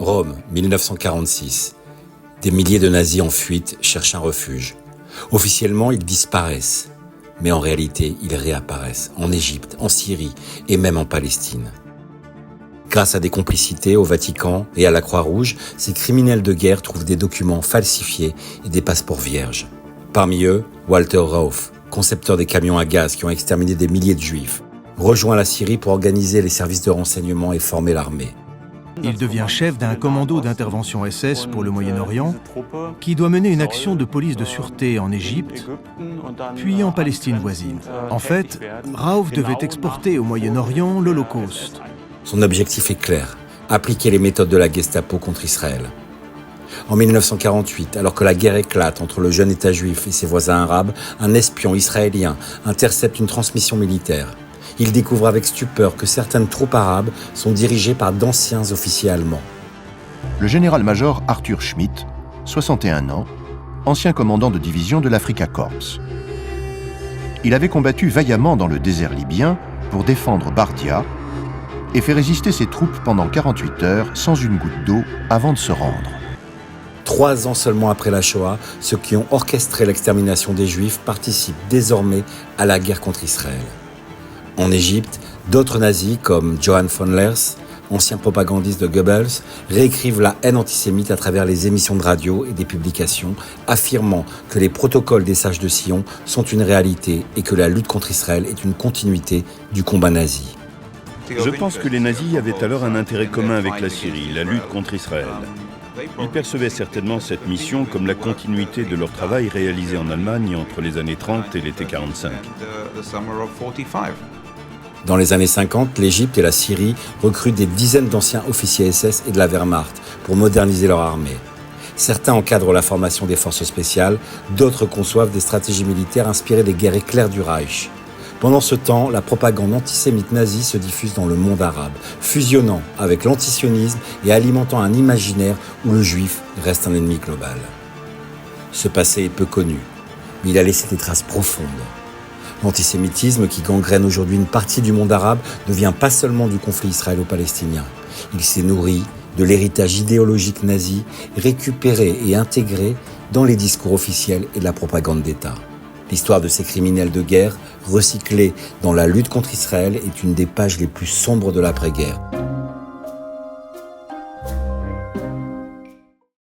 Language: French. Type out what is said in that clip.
Rome, 1946. Des milliers de nazis en fuite cherchent un refuge. Officiellement, ils disparaissent. Mais en réalité, ils réapparaissent en Égypte, en Syrie et même en Palestine. Grâce à des complicités au Vatican et à la Croix-Rouge, ces criminels de guerre trouvent des documents falsifiés et des passeports vierges. Parmi eux, Walter Rauf, concepteur des camions à gaz qui ont exterminé des milliers de Juifs, rejoint la Syrie pour organiser les services de renseignement et former l'armée. Il devient chef d'un commando d'intervention SS pour le Moyen-Orient qui doit mener une action de police de sûreté en Égypte, puis en Palestine voisine. En fait, Rauf devait exporter au Moyen-Orient l'Holocauste. Son objectif est clair, appliquer les méthodes de la Gestapo contre Israël. En 1948, alors que la guerre éclate entre le jeune État juif et ses voisins arabes, un espion israélien intercepte une transmission militaire. Il découvre avec stupeur que certaines troupes arabes sont dirigées par d'anciens officiers allemands. Le général-major Arthur Schmidt, 61 ans, ancien commandant de division de l'Afrika Korps. Il avait combattu vaillamment dans le désert libyen pour défendre Bardia et fait résister ses troupes pendant 48 heures sans une goutte d'eau avant de se rendre. 3 ans seulement après la Shoah, ceux qui ont orchestré l'extermination des Juifs participent désormais à la guerre contre Israël. En Égypte, d'autres nazis comme Johann von Leers, ancien propagandiste de Goebbels, réécrivent la haine antisémite à travers les émissions de radio et des publications, affirmant que les protocoles des sages de Sion sont une réalité et que la lutte contre Israël est une continuité du combat nazi. Je pense que les nazis avaient alors un intérêt commun avec la Syrie, la lutte contre Israël. Ils percevaient certainement cette mission comme la continuité de leur travail réalisé en Allemagne entre les années 30 et l'été 45. Dans les années 50, l'Égypte et la Syrie recrutent des dizaines d'anciens officiers SS et de la Wehrmacht pour moderniser leur armée. Certains encadrent la formation des forces spéciales, d'autres conçoivent des stratégies militaires inspirées des guerres éclairs du Reich. Pendant ce temps, la propagande antisémite nazie se diffuse dans le monde arabe, fusionnant avec l'antisionisme et alimentant un imaginaire où le juif reste un ennemi global. Ce passé est peu connu, mais il a laissé des traces profondes. L'antisémitisme qui gangrène aujourd'hui une partie du monde arabe ne vient pas seulement du conflit israélo-palestinien. Il s'est nourri de l'héritage idéologique nazi récupéré et intégré dans les discours officiels et de la propagande d'État. L'histoire de ces criminels de guerre, recyclés dans la lutte contre Israël, est une des pages les plus sombres de l'après-guerre.